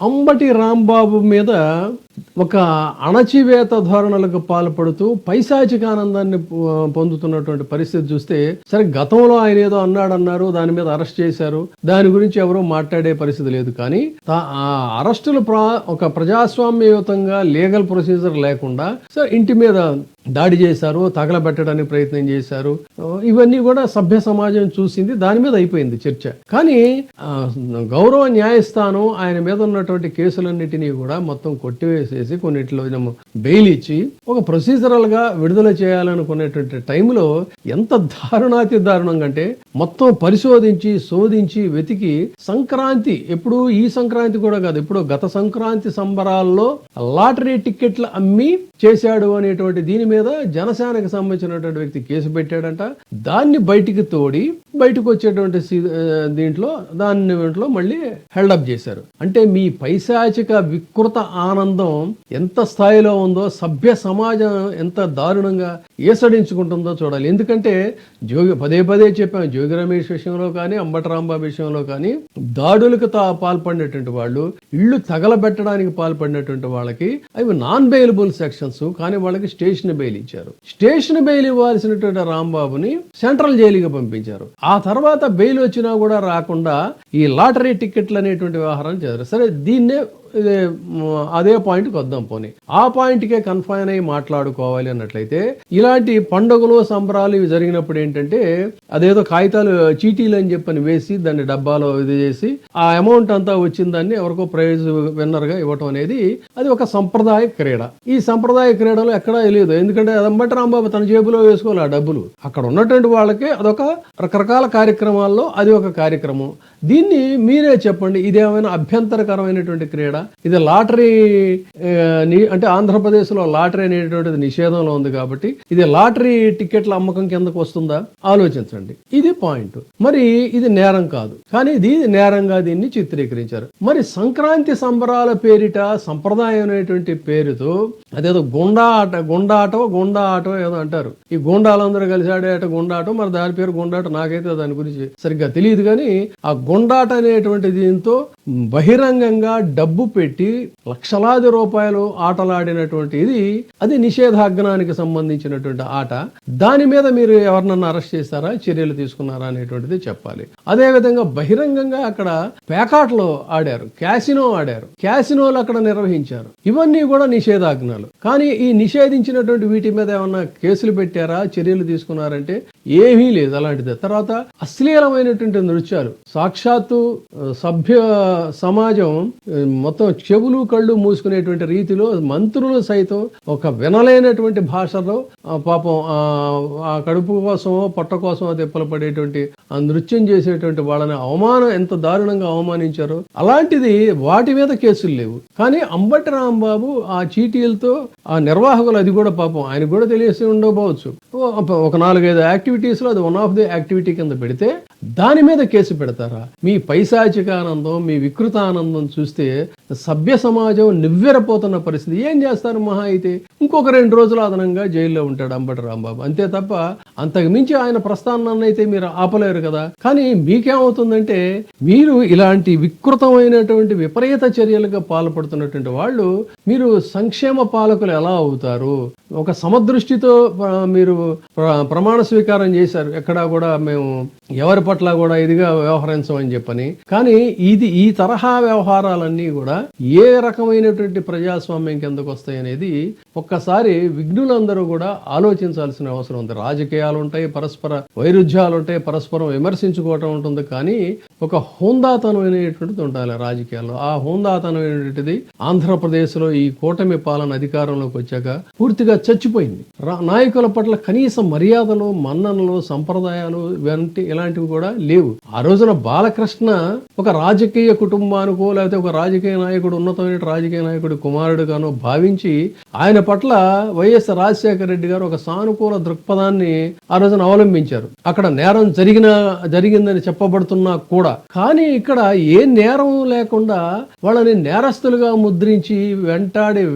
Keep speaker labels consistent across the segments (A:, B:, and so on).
A: అంబటి రాంబాబు మీద ఒక అణచివేత ధోరణులకు పాల్పడుతూ పైశాచిక ఆనందాన్ని పొందుతున్నటువంటి పరిస్థితి చూస్తే, సరే గతంలో ఆయన ఏదో అన్నారు, దాని మీద అరెస్ట్ చేశారు, దాని గురించి ఎవరో మాట్లాడే పరిస్థితి లేదు. కానీ ఆ అరెస్టులు ఒక ప్రజాస్వామ్యయుతంగా లీగల్ ప్రొసీజర్ లేకుండా సరే ఇంటి మీద దాడి చేశారు, తగలబెట్టడానికి ప్రయత్నం చేశారు, ఇవన్నీ కూడా సభ్య సమాజం చూసింది, దాని మీద అయిపోయింది చర్చ. కానీ గౌరవ న్యాయస్థానం ఆయన మీద ఉన్నటువంటి కేసులన్నిటినీ కూడా మొత్తం కొట్టివేసేసి కొన్నిట్లో బెయిల్ ఇచ్చి ఒక ప్రొసీజరల్ గా విడుదల చేయాలనుకునేటువంటి టైంలో ఎంత దారుణాతి దారుణంగా అంటే మొత్తం పరిశోధించి శోధించి వెతికి సంక్రాంతి ఎప్పుడు ఈ సంక్రాంతి కూడా కాదు, ఇప్పుడు గత సంక్రాంతి సంబరాల్లో లాటరీ టికెట్లు అమ్మి చేశాడు అనేటువంటి దీని మీద జనసేనకు సంబంధించినటువంటి వ్యక్తి కేసు పెట్టాడంట. దాన్ని బయటికి తోడి బయటకు వచ్చేటువంటి దాంట్లో మళ్ళీ హెల్డప్ చేశారు. అంటే మీ పైశాచిక వికృత ఆనందం ఎంత స్థాయిలో ఉందో సభ్య సమాజం ఎంత దారుణంగా ఏసడించుకుంటుందో చూడాలి. ఎందుకంటే పదే పదే చెప్పాం, జోగి రమేష్ విషయంలో కానీ అంబటి రాంబాబు విషయంలో కానీ దాడులకు పాల్పడినటువంటి వాళ్ళు, ఇళ్లు తగలబెట్టడానికి పాల్పడినటువంటి వాళ్ళకి అవి నాన్ బెయిలబుల్ సెక్షన్స్, కానీ వాళ్ళకి స్టేషన్ బెయిల్ ఇచ్చారు. స్టేషన్ బెయిల్ ఇవ్వాల్సినటువంటి రాంబాబుని సెంట్రల్ జైలుగా పంపించారు. ఆ తర్వాత బెయిల్ వచ్చినా కూడా రాకుండా ఈ లాటరీ టికెట్లు అనేటువంటి వ్యవహారం చేశారు. సరే దీన్నే అదే పాయింట్కి వద్దాం. పోనీ ఆ పాయింట్కే కన్ఫైన్ అయ్యి మాట్లాడుకోవాలి అన్నట్లయితే, ఇలాంటి పండుగలు సంబరాలు ఇవి జరిగినప్పుడు ఏంటంటే అదేదో కాగితాలు చీటీలు అని చెప్పని వేసి దాన్ని డబ్బాలో ఇది చేసి ఆ అమౌంట్ అంతా వచ్చిన దాన్ని ఎవరికో ప్రైజ్ విన్నర్ గా ఇవ్వటం అనేది అది ఒక సంప్రదాయ క్రీడ. ఈ సంప్రదాయ క్రీడలో ఎక్కడా లేదు. ఎందుకంటే అంబటి రాంబాబు తన జేబులో వేసుకోవాలి ఆ డబ్బులు. అక్కడ ఉన్నటువంటి వాళ్ళకి అదొక రకరకాల కార్యక్రమాల్లో అది ఒక కార్యక్రమం. దీన్ని మీరే చెప్పండి, ఇదేమైనా అభ్యంతరకరమైనటువంటి క్రీడ? ఇది లాటరీ అంటే ఆంధ్రప్రదేశ్ లో లాటరీ అనేటువంటిది నిషేధంలో ఉంది కాబట్టి ఇది లాటరీ టికెట్ల అమ్మకం కిందకు వస్తుందా? ఆలోచించండి. ఇది పాయింట్. మరి ఇది నేరం కాదు, కానీ ఇది నేరంగా దీన్ని చిత్రీకరించారు. మరి సంక్రాంతి సంబరాల పేరిట సంప్రదాయం అనేటువంటి పేరుతో అదేదో గుండా ఆటో ఏదో అంటారు. ఈ గుండాలందరూ కలిసి ఆడే ఆట గుండా ఆటో, మరి దాని పేరు గుండాట. నాకైతే దాని గురించి సరిగ్గా తెలియదు. కానీ ఆ గుండాట అనేటువంటి దీంతో బహిరంగంగా డబ్బు పెట్టి లక్షలాది రూపాయలు ఆటలాడినటువంటి అది నిషేధాజ్ఞానికి సంబంధించినటువంటి ఆట. దాని మీద మీరు ఎవరినన్నా అరెస్ట్ చేస్తారా, చర్యలు తీసుకున్నారా అనేటువంటిది చెప్పాలి. అదే విధంగా బహిరంగంగా అక్కడ పేకాట్లో ఆడారు, క్యాసినోలు అక్కడ నిర్వహించారు. ఇవన్నీ కూడా నిషేధాజ్ఞలు. కానీ ఈ నిషేధించినటువంటి వీటి మీద ఏమన్నా కేసులు పెట్టారా, చర్యలు తీసుకున్నారంటే ఏమీ లేదు అలాంటిది. తర్వాత అశ్లీలమైనటువంటి నృత్యాలు, సాక్షాత్తు సభ్య సమాజం మొత్తం చెవులు కళ్ళు మూసుకునేటువంటి రీతిలో మంత్రులు సైతం ఒక వినలేనటువంటి భాషలో పాపం ఆ కడుపు కోసమో పొట్ట కోసమో తిప్పలు పడేటువంటి ఆ నృత్యం చేసేటువంటి వాళ్ళని ఎంత దారుణంగా అవమానించారో అలాంటిది వాటి మీద కేసులు లేవు. కానీ అంబటి రాంబాబు ఆ చీటీలతో ఆ నిర్వాహకులు, అది కూడా పాపం ఆయన కూడా తెలిసి ఉండకపోవచ్చు, ఒక 4-5 యాక్టివిటీస్ లో అది వన్ ఆఫ్ ది యాక్టివిటీ కింద పెడితే దాని మీద కేసు పెడతారా? మీ పైశాచిక ఆనందం, మీ వికృత ఆనందం చూస్తే సభ్య సమాజం నివ్వెరపోతున్న పరిస్థితి. ఏం చేస్తారు? మహా అయితే ఇంకొక 2 రోజులు అదనంగా జైల్లో ఉంటాడు అంబటి రాంబాబు, అంతే తప్ప అంతకు మించి ఆయన ప్రస్థానాన్ని అయితే మీరు ఆపలేరు కదా. కానీ మీకేమవుతుందంటే మీరు ఇలాంటి వికృతమైనటువంటి విపరీత చర్యలుగా పాల్పడుతున్నటువంటి వాళ్ళు మీరు సంక్షేమ పాలకులు ఎలా అవుతారు? ఒక సమదృష్టితో మీరు ప్రమాణ స్వీకారం చేశారు, ఎక్కడా కూడా మేము ఎవరి పట్ల కూడా ఇదిగా వ్యవహరించమని చెప్పని. కానీ ఈ తరహా వ్యవహారాలన్నీ కూడా ఏ రకమైనటువంటి ప్రజాస్వామ్యం కిందకు వస్తాయి అనేది ఒక్కసారి విఘ్నులందరూ కూడా ఆలోచించాల్సిన అవసరం ఉంది. రాజకీయాలు ఉంటాయి, పరస్పర వైరుధ్యాలు ఉంటాయి, పరస్పరం విమర్శించుకోవటం ఉంటుంది. కానీ ఒక హోందాతనం అనేటువంటిది ఉండాలి రాజకీయాల్లో. ఆ హోందాతనం అనేటువంటిది ఆంధ్రప్రదేశ్ లో ఈ కూటమి పాలన అధికారంలోకి వచ్చాక పూర్తిగా చచ్చిపోయింది. నాయకుల పట్ల కనీస మర్యాదలు, మన్ననలు, సంప్రదాయాలు ఇలాంటివి కూడా లేవు. ఆ రోజున బాలకృష్ణ ఒక రాజకీయ కుటుంబానికో లేకపోతే ఒక రాజకీయ నాయకుడు, ఉన్నతమైన రాజకీయ నాయకుడి కుమారుడుగానో భావించి ఆయన పట్ల వైఎస్ రాజశేఖర రెడ్డి గారు ఒక సానుకూల దృక్పథాన్ని ఆ రోజున అవలంబించారు. అక్కడ నేరం జరిగిందని చెప్పబడుతున్నా కూడా. కానీ ఇక్కడ ఏ నేరం లేకుండా వాళ్ళని నేరస్తులుగా ముద్రించి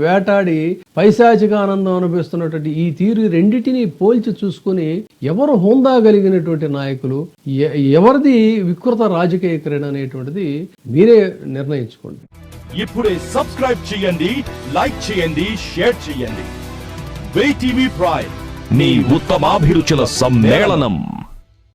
A: వేటాడి పైశాచిక ఆనందం అనుభవిస్తున్నటువంటి ఈ తీరు రెండిటిని పోల్చి చూసుకుని ఎవరు హోందా కలిగినటువంటి నాయకులు, ఎవరిది వికృత రాజకీయ క్రీడ అనేటువంటిది మీరే నిర్ణయించుకోండి.
B: ఇప్పుడే సబ్స్క్రైబ్ చేయండి, లైక్ చేయండి, షేర్ చేయండి. వే టీవీ ప్రైమ్, నీ ఉత్తమాభిరుచుల సమ్మేళనం.